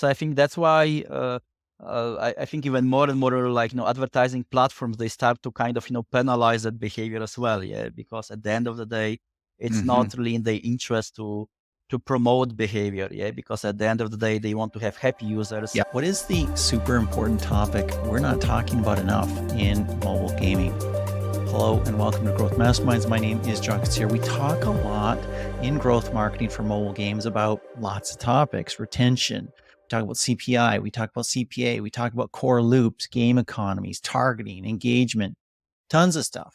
So I think that's why I think even more and more like advertising platforms, they start to kind of penalize that behavior as well. Yeah, because at the end of the day, it's Hmm. not really in their interest to promote behavior. Yeah, because at the end of the day, they want to have happy users. Yeah. What is the super important topic we're not talking about enough in mobile gaming? Hello and welcome to Growth Masterminds. My name is John Koetsier. We talk a lot in growth marketing for mobile games about lots of topics: retention. We talk about CPI. We talk about CPA. We talk about core loops, game economies, targeting, engagement, tons of stuff.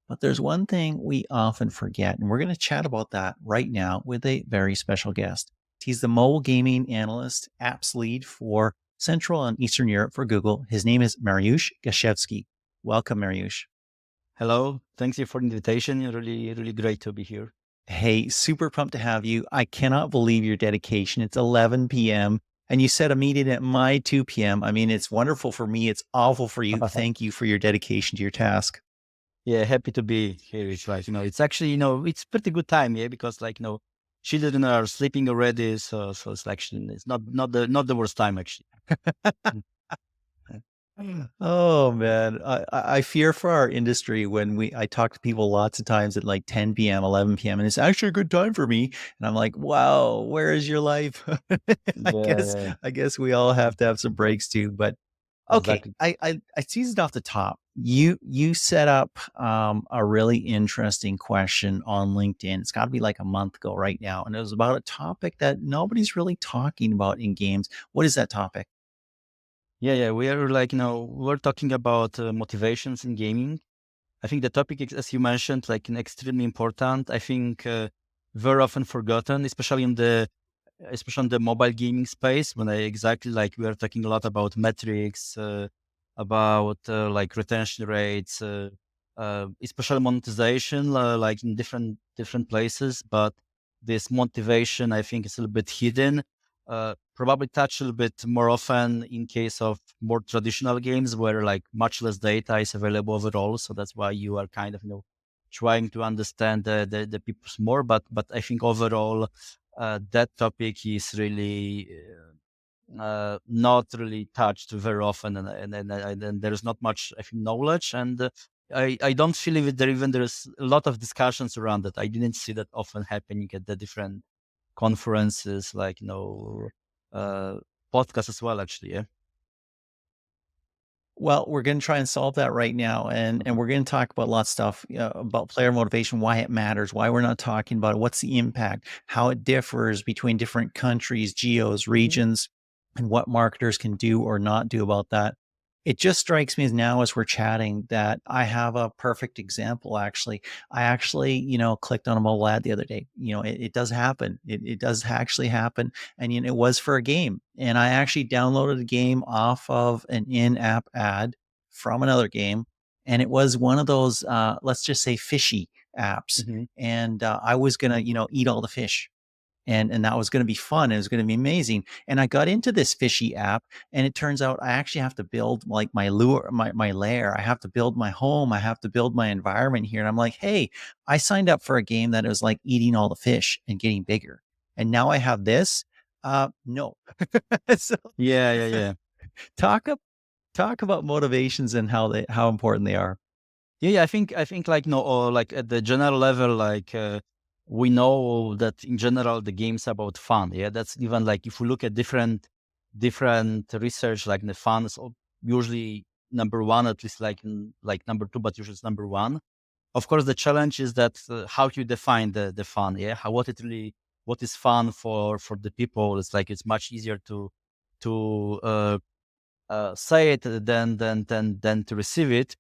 But there's one thing we often forget, and we're going to chat about that right now with a very special guest. He's the mobile gaming analyst, apps lead for Central and Eastern Europe for Google. His name is Mariusz Gasiewski. Welcome, Mariusz. Hello, thanks you for the invitation. Really, really great to be here. Hey, super pumped to have you. I cannot believe your dedication. It's 11 p.m. and you set a meeting at my 2 p.m. I mean, it's wonderful for me. It's awful for you. Thank you for your dedication to your task. Yeah, happy to be here. It's like, it's actually, it's pretty good time, yeah, because like, children are sleeping already. So it's actually, it's not the worst time actually. Mm. Oh man, I fear for our industry when I talk to people lots of times at like 10 p.m., 11 p.m., and it's actually a good time for me. And I'm like, wow, where is your life? I Yeah, guess yeah, I guess we all have to have some breaks too. But okay, exactly. I teased off the top. You set up a really interesting question on LinkedIn. It's got to be like a month ago right now, and it was about a topic that nobody's really talking about in games. What is that topic? Yeah. We are like, we're talking about motivations in gaming. I think the topic is, as you mentioned, like extremely important. I think very often forgotten, especially in the mobile gaming space, when I exactly like we are talking a lot about metrics, about like retention rates, especially monetization, like in different places. But this motivation, I think, is a little bit hidden. Probably touch a little bit more often in case of more traditional games where like much less data is available overall. So that's why you are kind of trying to understand the people's more. But I think overall that topic is really not really touched very often, and there's not much I think knowledge, and I don't feel there's a lot of discussions around it. I didn't see that often happening at the different conferences, like uh, podcasts as well. Actually, yeah. Well, we're going to try and solve that right now, and Mhm. we're going to talk about lots of stuff about player motivation, why it matters, why we're not talking about it, what's the impact, how it differs between different countries, geos, Mhm. regions, and what marketers can do or not do about that. It just strikes me as now as we're chatting that I have a perfect example. Actually, I actually clicked on a mobile ad the other day. It does happen. It does actually happen, and it was for a game, and I actually downloaded a game off of an in-app ad from another game, and it was one of those let's just say fishy apps, Mhm. and I was gonna eat all the fish, and that was going to be fun. It was going to be amazing. And I got into this fishy app, and it turns out I actually have to build like my lure, my lair. I have to build my home. I have to build my environment here. And I'm like, hey, I signed up for a game that was like eating all the fish and getting bigger, and now I have this. No. So Yeah, yeah, yeah. talk up, talk about motivations and how important they are. Yeah. I think like no, or like at the general level, like we know that in general the game's about fun. Yeah, that's even like if we look at different research, like the fun is usually number one, at least like number two, but usually it's number one. Of course, the challenge is that how you define the fun. Yeah, what is fun for the people. It's like it's much easier to say it than to receive it.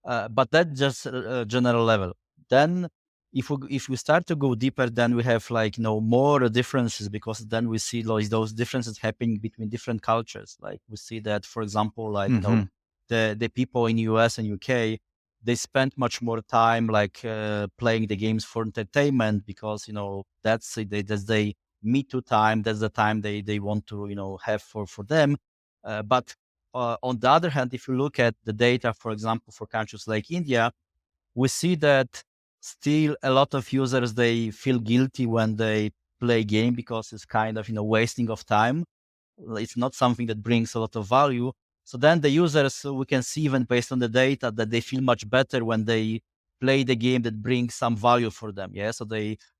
But that's just a general level. Then, if we start to go deeper, then we have like more differences, because then we see those differences happening between different cultures. Like we see that, for example, like Hmm. the people in US and UK, they spend much more time like playing the games for entertainment, because that's they me too time. That's the time they want to have for them. But on the other hand, if you look at the data, for example, for countries like India, we see that still a lot of users, they feel guilty when they play game, because it's kind of wasting of time. it's not something that brings a lot of value. So then the users, we can see even based on the data that they feel much better when they play the game that brings some value for them. Yeah, so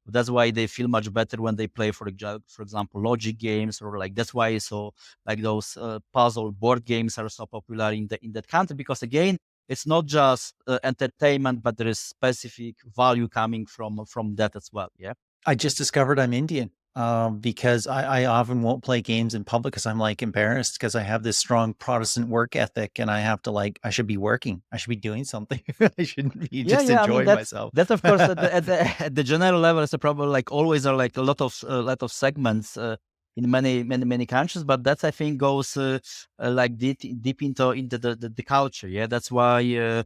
that's why they feel much better when they play, for example, logic games, or like that's why so like those puzzle board games are so popular in that country, because again, it's not just entertainment, but there is specific value coming from that as well. Yeah. I just discovered I'm Indian, because I often won't play games in public because I'm like embarrassed because I have this strong Protestant work ethic and I have to like, I should be working. I should be doing something. I shouldn't be Yeah, just yeah. I mean, enjoying myself. that's of course at the general level, it's a problem. Like always, are like a lot of segments in many countries, but that's, I think, goes like deep into the culture. Yeah, that's why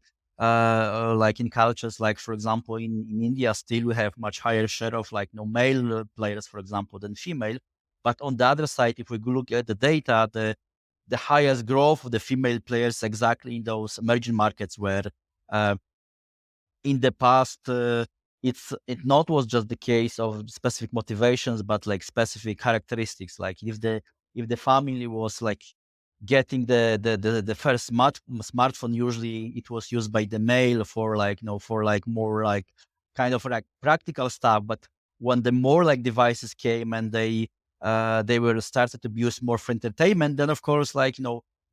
like in cultures, like for example in India, still we have much higher share of like male players, for example, than female. But on the other side, if we look at the data, the highest growth of the female players exactly in those emerging markets where uh, in the past it not was just the case of specific motivations, but like specific characteristics. Like if the family was like getting the first smartphone, usually it was used by the male for like for like more like kind of like practical stuff. But when the more like devices came and they were started to be used more for entertainment, then of course like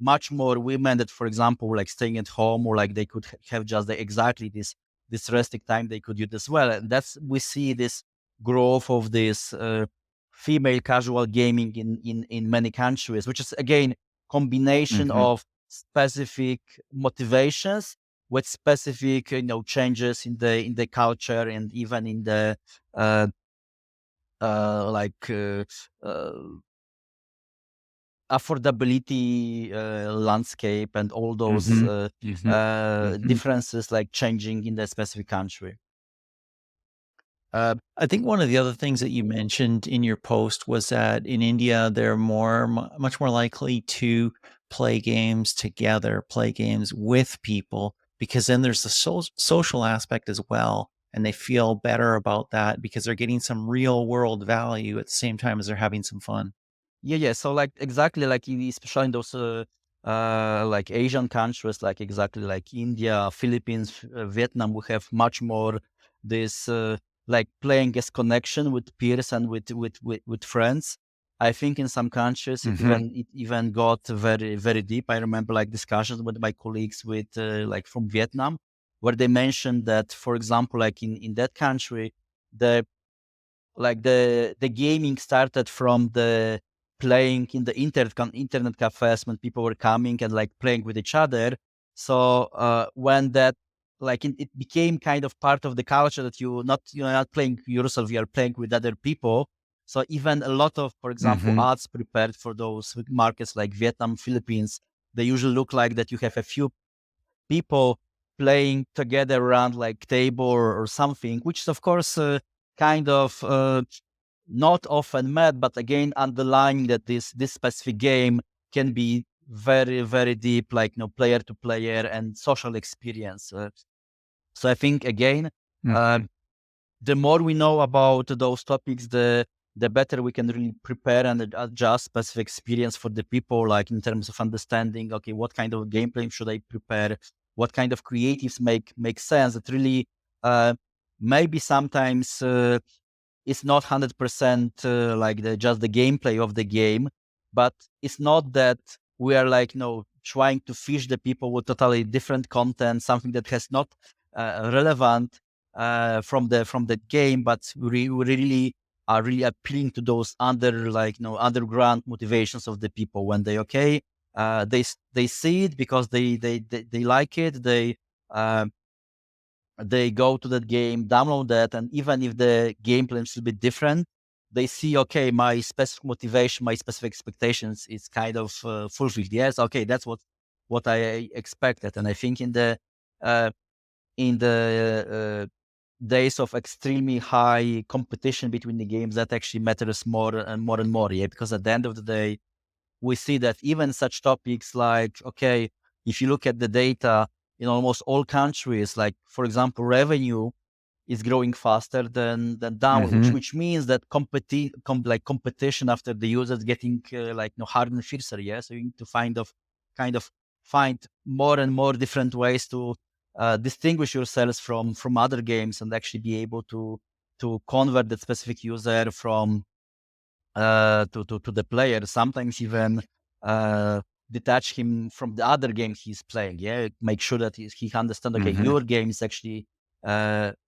much more women that, for example, were like staying at home, or like they could have just exactly this resting time they could use as well. And that's, we see this growth of this female casual gaming in many countries, which is again combination Mhm. of specific motivations with specific changes in the culture, and even in the uh, like uh, affordability landscape, and all those Mhm. Mhm. Mhm. differences like changing in the specific country. Uh, I think one of the other things that you mentioned in your post was that in India, they're much more likely to play games together, play games with people, because then there's the social aspect as well. And they feel better about that because they're getting some real world value at the same time as they're having some fun. Yeah, yeah. So like exactly like especially in those like Asian countries, like exactly like India, Philippines, Vietnam, we have much more this like playing as connection with peers and with friends. I think in some countries Mhm. it even got very deep. I remember like discussions with my colleagues with like from Vietnam, where they mentioned that, for example, like in that country, the the gaming started from the playing in the internet cafes when people were coming and like playing with each other. So when that it became kind of part of the culture that you're not playing yourself, you are playing with other people. So even a lot of, for example, Mhm. ads prepared for those markets like Vietnam, Philippines, they usually look like that you have a few people playing together around like table or something, which is of course kind of not often met, but again underlying that this specific game can be very deep, like player to player and social experience. So I think again, uh, Mhm. the more we know about those topics, the better we can really prepare and adjust specific experience for the people, like in terms of understanding, okay, what kind of gameplay should I prepare, what kind of creatives make sense. That really maybe sometimes it's not 100% like just the gameplay of the game, but it's not that we are like trying to fish the people with totally different content, something that has not relevant from the game, but we really are really appealing to those underground motivations of the people when they they see it because they like it, they go to that game, download that, and even if the gameplay is a bit different, they see, okay, my specific motivation, my specific expectations is kind of fulfilled. Yes, okay, that's what I expected. And I think uh, in the days of extremely high competition between the games, that actually matters more and more and more. Yeah, because at the end of the day, we see that even such topics like, okay, if you look at the data in almost all countries, like for example, revenue is growing faster than downward, Mm-hmm. which means that competition after the user is getting harder and fiercer. Yeah, so you need to kind of find more and more different ways to distinguish yourselves from other games and actually be able to convert that specific user from to the player. Sometimes even detach him from the other game he's playing. Yeah, make sure that he understands. Okay, Mm-hmm. your game is actually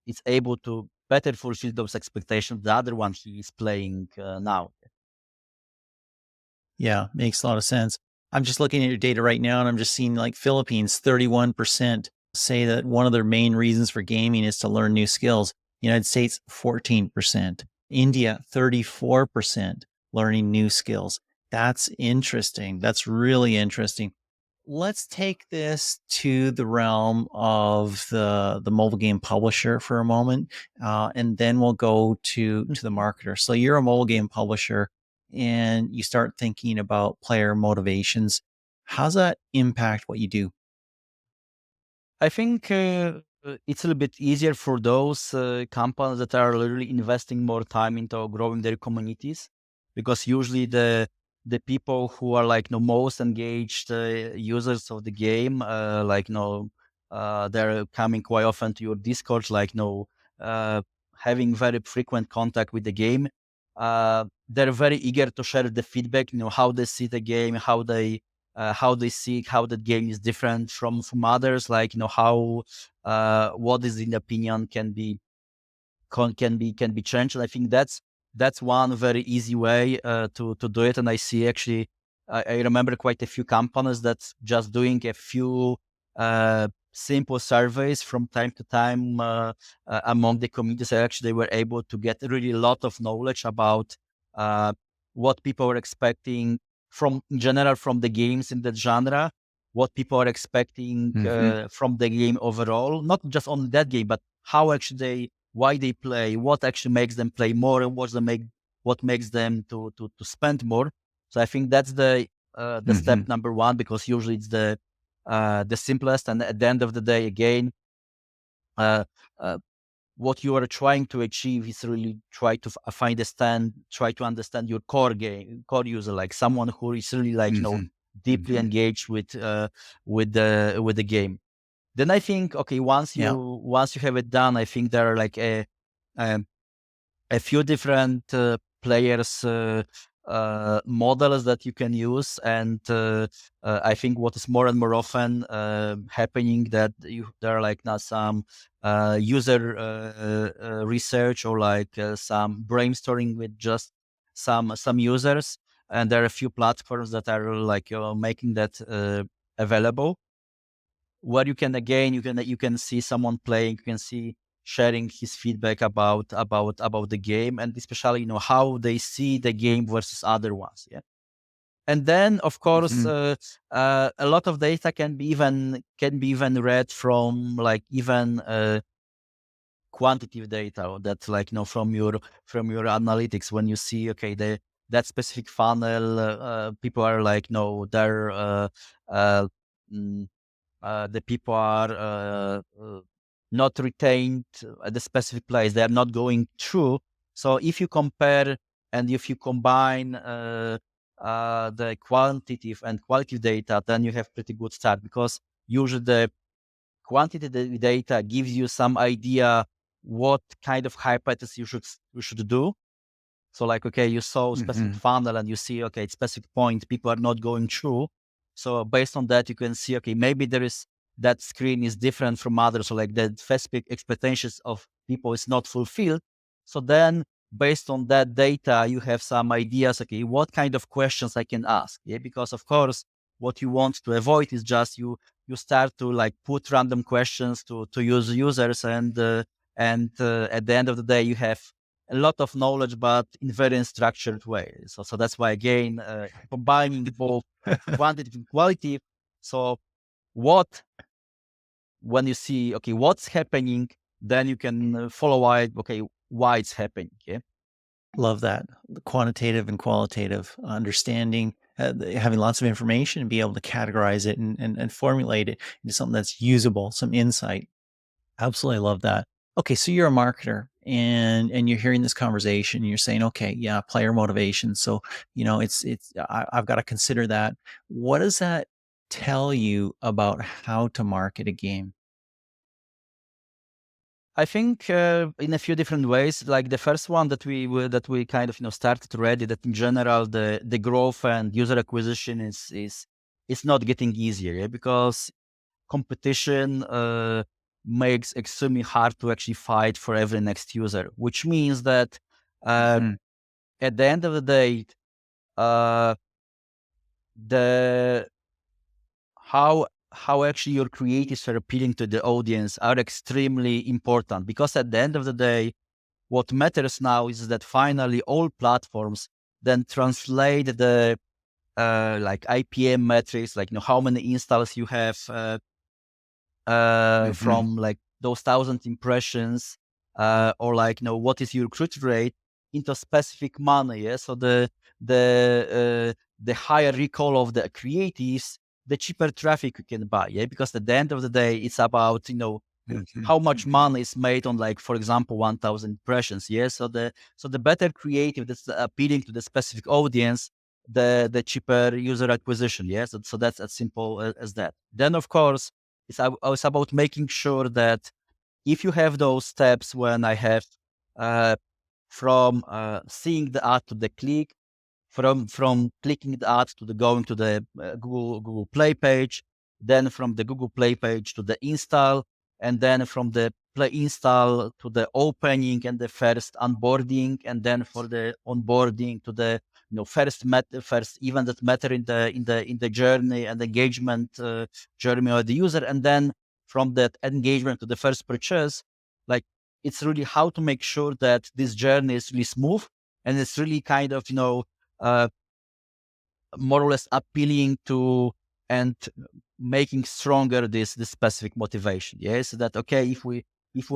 it's able to better fulfill those expectations. The other one he is playing now. Yeah, makes a lot of sense. I'm just looking at your data right now and I'm just seeing like Philippines, 31% say that one of their main reasons for gaming is to learn new skills. United States, 14%. India, 34% learning new skills. That's interesting. That's really interesting. Let's take this to the realm of the mobile game publisher for a moment, and then we'll go to the marketer. So you're a mobile game publisher, and you start thinking about player motivations. How's that impact what you do? I think it's a little bit easier for those companies that are really investing more time into growing their communities, because usually the people who are most engaged users of the game, they're coming quite often to your Discord, uh, having very frequent contact with the game. They're very eager to share the feedback, how they see the game, how they see how that game is different from others, how what is in opinion can be changed. And I think that's one very easy way to do it. And I see actually I remember quite a few companies that's just doing a few simple surveys from time to time among the communities. Actually, they were able to get really a lot of knowledge about uh, what people are expecting from in general from the games in that genre, what people are expecting Mm-hmm. from the game overall, not just on that game, but how actually why they play, what actually makes them play more, and what makes them to spend more. So I think that's the step Mm-hmm. number one, because usually it's the simplest. And at the end of the day, again, uh, uh, what you are trying to achieve is really try to try to understand your core user, like someone who is really Mm-hmm. deeply Mm-hmm. engaged with the game. Then I think, okay, Yeah. once you have it done, I think there are um, a few different players models that you can use. And I think what is more and more often happening, that there are now some user research, or some brainstorming with just some users. And there are a few platforms that are making that available, where you can, again, you can see someone playing, you can see sharing his feedback about the game, and especially how they see the game versus other ones. Yeah. And then, of course, Mm-hmm. a lot of data can be even read from even quantitative data, that's from your analytics, when you see, okay, that specific funnel, people are they're uh, mm, the people are not retained at the specific place. They are not going through. So if you compare and if you combine the quantitative and qualitative data, then you have pretty good start, because usually the quantitative data gives you some idea what kind of hypothesis you should do. So okay, you saw a specific Mm-hmm. funnel and you see, okay, at specific point, people are not going through. So based on that, you can see, okay, maybe that screen is different from others. So the specific expectations of people is not fulfilled. So then based on that data, you have some ideas, okay, what kind of questions I can ask. Yeah, because of course, what you want to avoid is just you start to put random questions to users, and at the end of the day, you have a lot of knowledge, but in very unstructured way. So that's why, again, combining both quantity and quality. So what when you see, okay, what's happening, then you can follow it. Okay, why it's happening. Yeah. Love that. The quantitative and qualitative understanding, having lots of information and be able to categorize it and formulate it into something that's usable, some insight. Absolutely love that. Okay, so you're a marketer and you're hearing this conversation and you're saying, okay, yeah, player motivation. So, I've got to consider that. What does that tell you about how to market a game? I think in a few different ways. Like the first one that we kind of started already. That in general the growth and user acquisition is not getting easier, yeah? Because competition makes extremely hard to actually fight for every next user, which means that uh, Mhm, at the end of the day, uh, the how actually your creatives are appealing to the audience are extremely important, because at the end of the day, what matters now is that finally all platforms then translate the like IPM metrics, like how many installs you have mhm, from like those 1,000 impressions, or like what is your click rate into specific money. Yeah, so the higher recall of the creatives, the cheaper traffic you can buy. Yeah, because at the end of the day, it's about mhm, how much mhm, money is made on, like, for example, 1,000 impressions. Yeah, so the better creative that's appealing to the specific audience, the cheaper user acquisition. Yeah, so that's as simple as that. Then of course it's about making sure that if you have those steps, when I have uh, from seeing the ad to the click, from clicking the ad to the going to the Google Play page, then from the Google Play page to the install, and then from the Play install to the opening and the first onboarding, and then for the onboarding to the first event that matter in the journey and engagement journey of the user, and then from that engagement to the first purchase. Like, it's really how to make sure that this journey is really smooth, and it's really kind of uh, more or less appealing to, and making stronger this specific motivation. Yes, so that okay, if we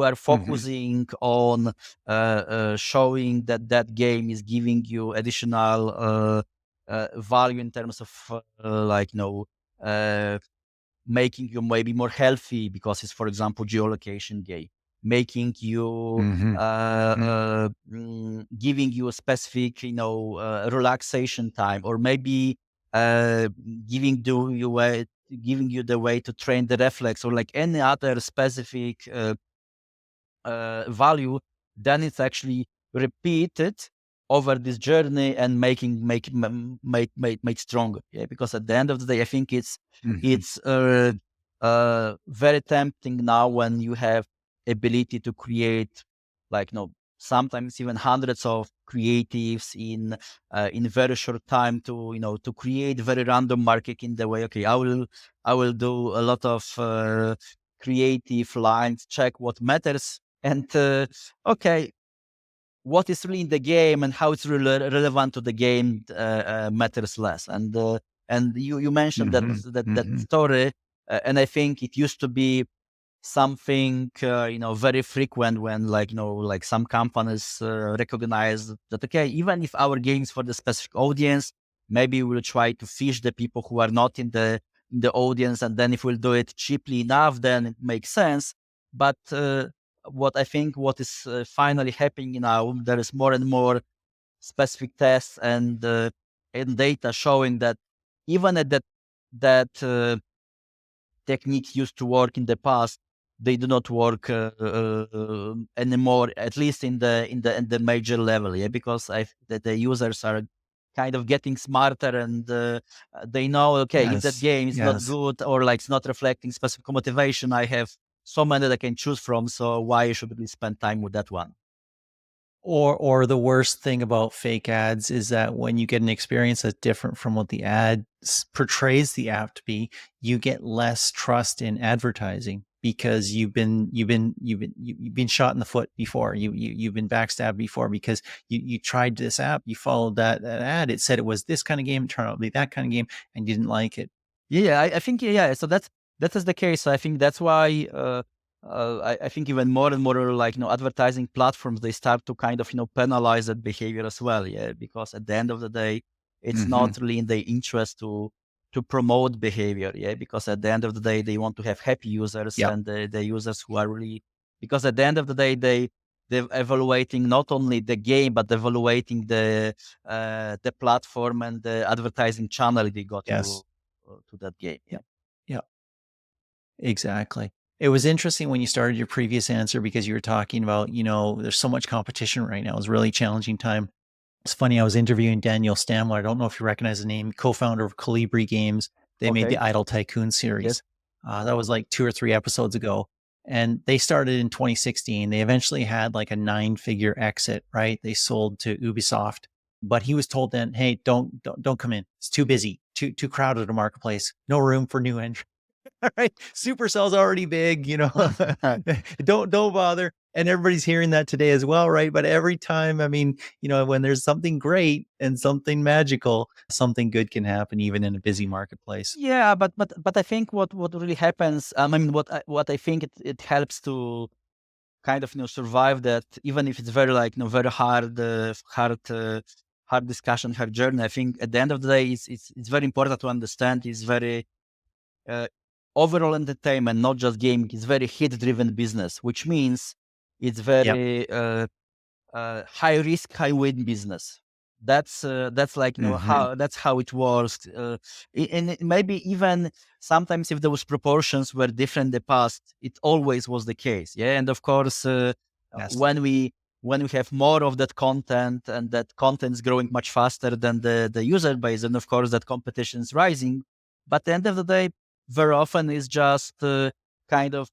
are mhm, focusing on showing that that game is giving you additional value in terms of like uh, making you maybe more healthy, because it's, for example, geolocation game, making you mhm, mhm, giving you a specific relaxation time, or maybe uh, giving do you way giving you the way to train the reflex, or like any other specific value, then it's actually repeated over this journey, and make stronger. Yeah, because at the end of the day, I think mhm, it's very tempting now when you have ability to create, like sometimes even hundreds of creatives in very short time, to to create very random market in the way. Okay, I will do a lot of creative lines, check what matters, and okay, what is really in the game and how it's really relevant to the game matters less. And you mentioned mhm, that mhm, story, and I think it used to be something very frequent, when like like some companies recognize that okay, even if our games for the specific audience, maybe we'll try to fish the people who are not in the audience, and then if we'll do it cheaply enough, then it makes sense. But what I think what is finally happening now, there is more and more specific tests and data showing that even at that techniques used to work in the past, they do not work anymore, at least in the major level. Yeah, because the users are kind of getting smarter, and they know, okay, if that yes, game is not yes. good, or like it's not reflecting specific motivation, I have so many that I can choose from. So why should we spend time with that one? Or the worst thing about fake ads is that when you get an experience that's different from what the ad portrays the app to be, you get less trust in advertising because you've been shot in the foot before. You've been backstabbed before because you tried this app, you followed that ad. It said it was this kind of game, it turned out to be that kind of game, and you didn't like it. Yeah, I think yeah. So that is the case. So I think that's why I think even more and more like advertising platforms, they start to kind of penalize that behavior as well. Yeah, because at the end of the day, it's Hmm. not really in their interest to promote behavior. Yeah, because at the end of the day, they want to have happy users, Yep. and the users who are really because at the end of the day, they're evaluating not only the game, but evaluating the platform and the advertising channel they got Yes. to that game. Yeah. Yeah, exactly. It was interesting when you started your previous answer because you were talking about, there's so much competition right now. It's a really challenging time. It's funny, I was interviewing Daniel Stamler. I don't know if you recognize the name, co-founder of Colibri Games. They made the Okay. Idle Tycoon series. Yes. That was like 2 or 3 episodes ago. And they started in 2016. They eventually had like a 9-figure exit, right? They sold to Ubisoft. But he was told then, hey, don't come in. It's too busy, too crowded a marketplace. No room for new entrants. Right? Supercell's already big, don't bother. And everybody's hearing that today as well, right? But every time, I mean, when there's something great and something magical, something good can happen even in a busy marketplace. Yeah, but I think what really happens, I mean, what I think it helps to kind of survive that, even if it's very very hard hard discussion, hard journey. I think at the end of the day, it's very important to understand it's very uh, overall entertainment, not just gaming. It's very hit driven business, which means it's Yep. very high risk, high win business. That's like Mhm. how that's how it works. Maybe even sometimes if those proportions were different in the past, it always was the case. Yeah, and of course, Yes. when we have more of that content and that content is growing much faster than the user base, and of course that competition is rising. But at the end of the day, very often is just kind of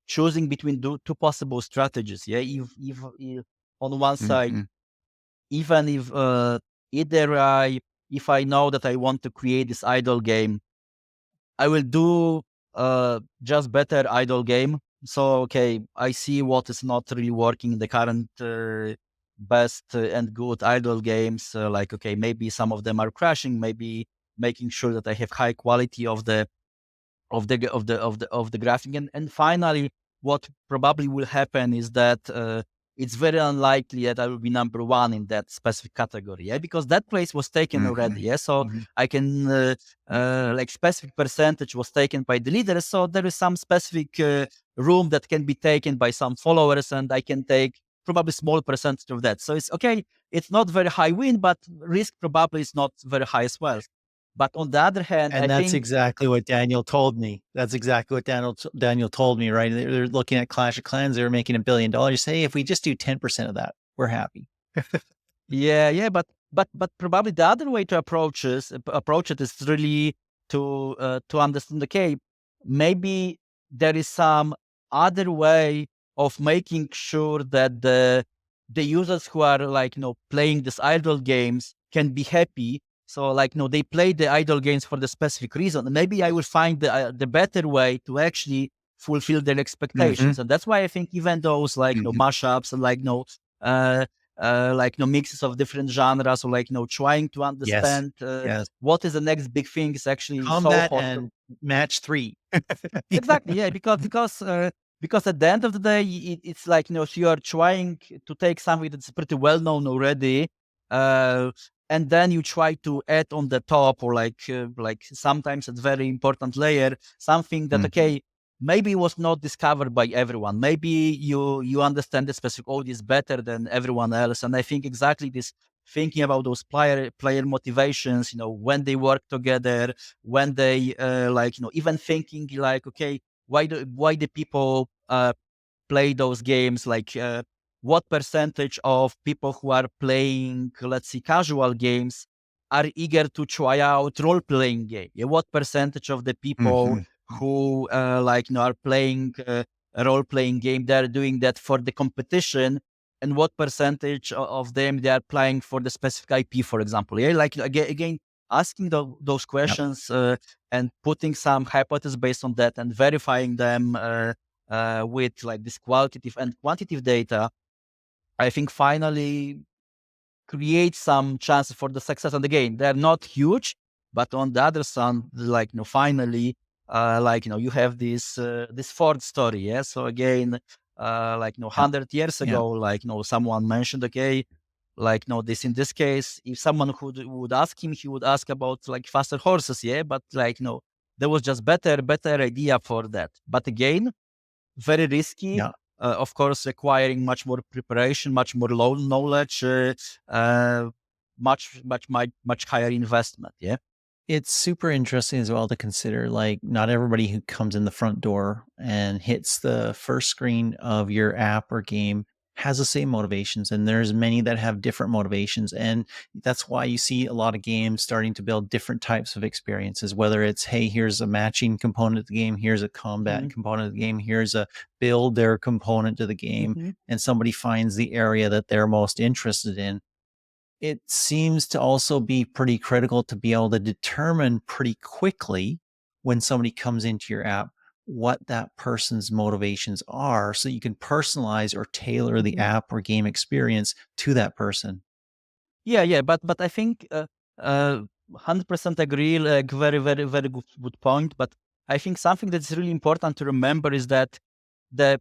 choosing between two possible strategies. Yeah, if on one side, Mhm. even either if I know that I want to create this idle game, I will do just better idle game. So okay, I see what is not really working in the current best and good idle games. Like okay, maybe some of them are crashing. Maybe making sure that I have high quality of the graphic. And finally, what probably will happen is that it's very unlikely that I will be number one in that specific category. Yeah, because that place was taken already. Mhm. Yeah, so Mhm. I can like specific percentage was taken by the leaders. So there is some specific room that can be taken by some followers, and I can take probably small percentage of that. So it's okay. It's not very high win, but risk probably is not very high as well. But on the other hand, I And that's think exactly what Daniel told me. That's exactly what Daniel told me, right? They're looking at Clash of Clans, they were making $1 billion. Say, if we just do 10% of that, we're happy. yeah, but probably the other way to approach it is really to understand. Okay, maybe there is some other way of making sure that the users who are playing these idle games can be happy. So they play the idle games for the specific reason. And maybe I will find the better way to actually fulfill their Mhm. expectations. And that's why I think even those Mhm. mashups and uh, mixes of different genres, or trying to Yes. understand Yes. what is the next big thing is actually so Combat hot. and match 3. Exactly, yeah, because at the end of the day, it's if you are trying to take something that's pretty well known already, uh, and then you try to add on the top, or sometimes a very important layer, something that Mhm. okay, maybe was not discovered by everyone. Maybe you understand the specific audience better than everyone else, and I think exactly this thinking about those player motivations, when they work together, when they even thinking like okay, why the people play those games, what percentage of people who are playing, let's say, casual games are eager to try out role-playing game. Yeah, what percentage of the people Mhm. who are playing a role-playing game, they're doing that for the competition, and what percentage of them they are playing for the specific IP, for example. Yeah, again asking those Yep. questions and putting some hypotheses based on that and verifying them with this qualitative and quantitative data, I think finally create some chances for the success. And again, they're not huge, but on the other side, finally, you have this Ford story. Yeah. So again, Yep. 100 years Yep. ago, someone mentioned, okay, this in this case, if someone would ask him, he would ask about faster horses. Yeah. But there was just better idea for that. But again, very risky. Yeah. Of course, requiring much more preparation, much more low knowledge, much higher investment. Yeah. It's super interesting as well to consider, like, not everybody who comes in the front door and hits the first screen of your app or game has the same motivations, and there's many that have different motivations, and that's why you see a lot of games starting to build different types of experiences, whether it's, "Hey, here's a matching component to the game, here's a combat Hmm. component of the game, here's a builder component to the game," Hmm. and somebody finds the area that they're most interested in. It seems to also be pretty critical to be able to determine pretty quickly when somebody comes into your app what that person's motivations are so you can personalize or tailor the Hmm. app or game experience to that person. Yeah. But I think 100% agree. Like very good point. But I think something that's really important to remember is that the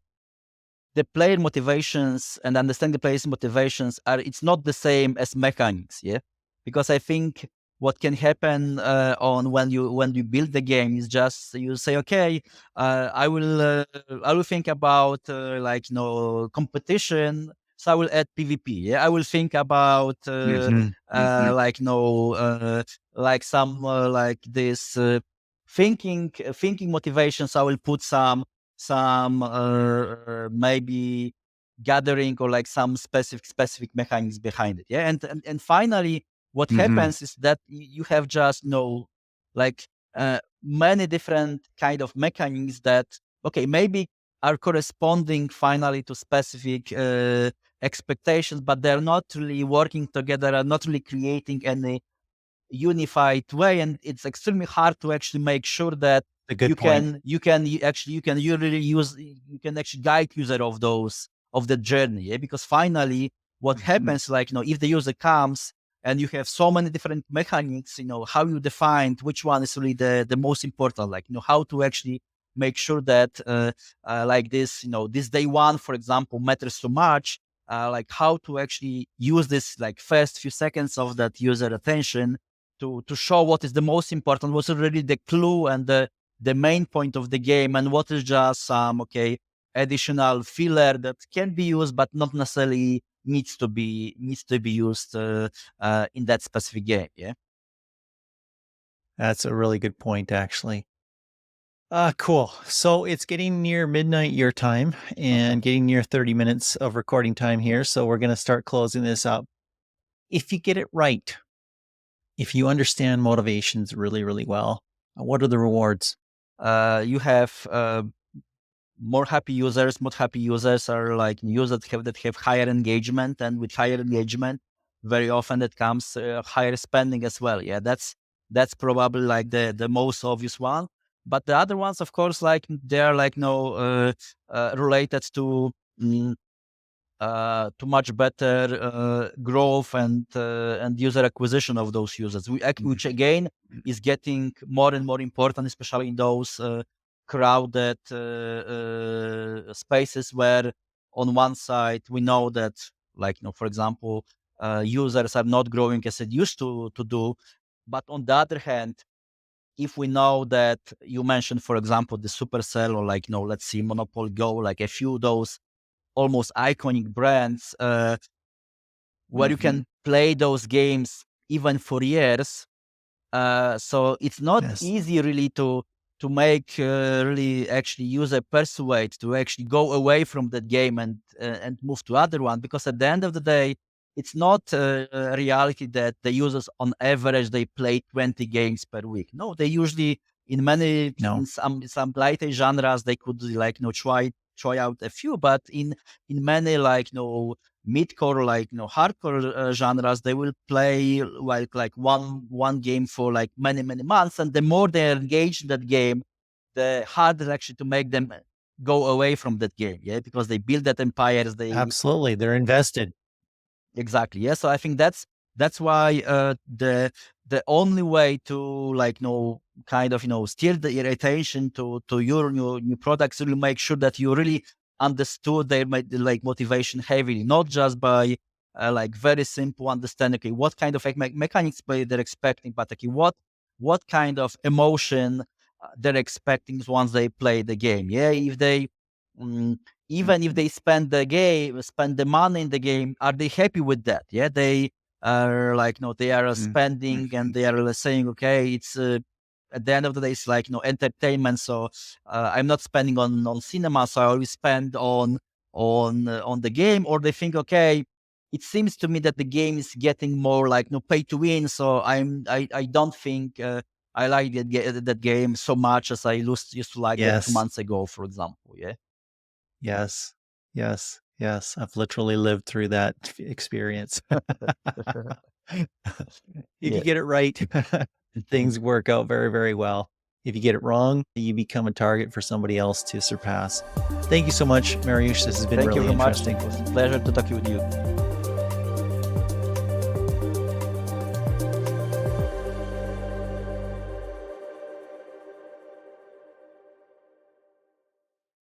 the player motivations and understanding the player's motivations are it's not the same as mechanics, yeah, because I think what can happen on when you build the game is just you say, okay, I will think about competition, so I will add PvP. Yeah, I will think about like like some like this thinking motivations. I will put some maybe gathering or like some specific mechanics behind it. Yeah, and finally, what Mhm. happens is that you have just like many different kind of mechanics that okay maybe are corresponding finally to specific expectations, but they're not really working together, are not really creating any unified way, and it's extremely hard to actually make sure that A good point. you really use you can actually guide user of those of the journey, yeah? Because finally what Mhm. happens, like if the user comes and you have so many different mechanics, how you defined which one is really the most important, like how to actually make sure that like this this day one, for example, matters so much, like how to actually use this like first few seconds of that user attention to show what is the most important, what's really the clue and the main point of the game, and what is just some okay additional filler that can be used but not necessarily needs to be used in that specific game. Yeah. That's a really good point, actually. Cool. So it's getting near midnight your time Okay. and getting near 30 minutes of recording time here. So we're going to start closing this up. If you get it right, if you understand motivations really, really well, what are the rewards? You have more happy users. More happy users are like users that have higher engagement, and with higher engagement, very often that comes higher spending as well. Yeah, that's probably like the most obvious one. But the other ones, of course, like they are like related mm, to much better growth and user acquisition of those users, which again is getting more and more important, especially in those crowded spaces where, on one side, we know that, like for example, users are not growing as it used to do, but on the other hand, if we know that you mentioned, for example, the Supercell or like let's see, Monopoly Go, like a few of those almost iconic brands where you Mhm. can play those games even for years. So it's not Yes. easy really to make really actually user persuade to actually go away from that game and move to other one, because at the end of the day, it's not a reality that the users on average they play 20 games per week. No, they usually No. in some lighter genres they could like try out a few, but in many like mid-core, like hardcore genres, they will play like one game for like many months, and the more they're engaged in that game, the harder actually to make them go away from that game. Yeah, because they build that empires. They Absolutely. They're invested. Exactly. Yeah. So I think that's why the only way to like kind of steer the irritation to your new products, really make sure that you really understood their like motivation heavily, not just by like very simple understanding, okay, what kind of mechanics they're expecting, but okay, what kind of emotion they're expecting once they play the game. Yeah, if they even if they spend the money in the game, are they happy with that? Yeah, they are like, they are spending and they are saying, okay, it's at the end of the day, it's like, entertainment. So I'm not spending on cinema, so I always spend on the game. Or they think, okay, it seems to me that the game is getting more like pay to win. So I don't think I like that game so much as I used to like that 2 Yes. months ago, for example. Yeah. Yes. Yes. Yes. I've literally lived through that experience. If Yeah. you get it right, things work out very, very well. If you get it wrong, you become a target for somebody else to surpass. Thank you so much, Mariusz. This has been Thank you really very much. interesting. It was a pleasure to talk with you.